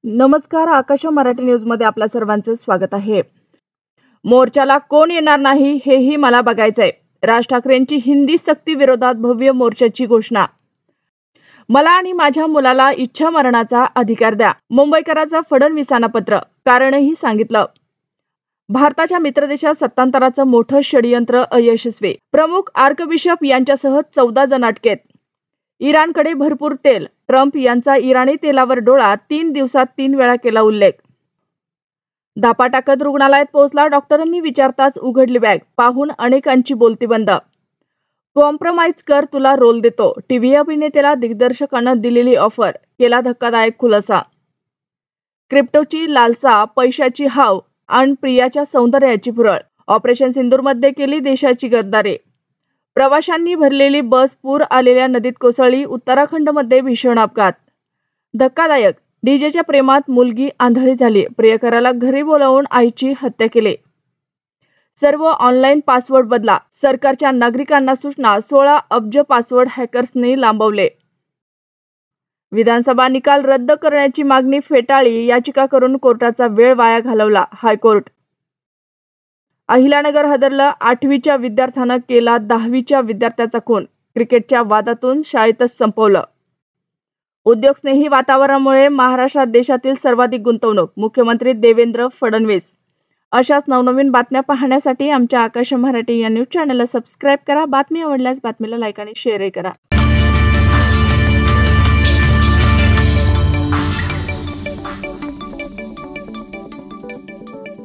नमस्कार, आकाश मराठी न्यूज मध्ये आपल्या सर्वांचं स्वागत आहे। मोर्चाला कोण येणार नाही हेही मला बघायचंय। राज ठाकरेंची हिंदी सक्ती विरोधात भव्य मोर्चाची घोषणा। मला आणि माझ्या मुलाला इच्छा मरणाचा अधिकार द्या, मुंबईकरांचा फडणवीसांना पत्र। कारणही सांगितलं। भारताच्या मित्रदेशात सत्तांतराचं मोठं षडयंत्र अयशस्वी। प्रमुख आर्कबिशप यांच्यासह 14 जण अटकेत। इराणकडे भरपूर तेल, ट्रम्प यांचा इराणी तेलावर डोळा, 3 दिवसात 3 वेळा केला उल्लेख। धापा टाकत रुग्णालयात पोहोचला, डॉक्टरांनी विचारताच उघडली बॅग, पाहून अनेकांची बोलती बंद। कॉम्प्रोमाइज कर, तुला रोल देतो, टीव्ही अभिनेत्याला दिग्दर्शकानं दिलेली ऑफर, केला धक्कादायक खुलासा। क्रिप्टोची लालसा, पैशाची हाव आणि प्रियाच्या सौंदर्याची भुरळ, ऑपरेशन सिंदूरमध्ये केली देशाची गद्दारी। प्रवाशांनी भरलेली बस पूर आलेल्या नदीत कोसळली, उत्तराखंडमध्ये भीषण अपघात। धक्कादायक, डीजेच्या प्रेमात मुलगी आंधळी झाली, प्रियकराला घरी बोलावून आईची हत्या केली। सर्व ऑनलाईन पासवर्ड बदला, सरकारच्या नागरिकांना सूचना, 16 अब्ज पासवर्ड हॅकर्सनी लांबवले। विधानसभा निकाल रद्द करण्याची मागणी फेटाळली, याचिका करून कोर्टाचा वेळ वाया घालवला, हायकोर्ट। अहिल्यानगर हादरलं, 8वीच्या विद्यार्थ्यानं केला 10वीच्या विद्यार्थ्याचा खून, क्रिकेटच्या वादातून शाळेतच संपवलं। उद्योगस्नेही वातावरणामुळे महाराष्ट्रात देशातील सर्वाधिक गुंतवणूक, मुख्यमंत्री देवेंद्र फडणवीस। अशाच नवनवीन बातम्या पाहण्यासाठी आमच्या आकाश मराठी या न्यूज चॅनलला सबस्क्राईब करा। बातमी आवडल्यास बातमीला लाईक आणि शेअरही करा।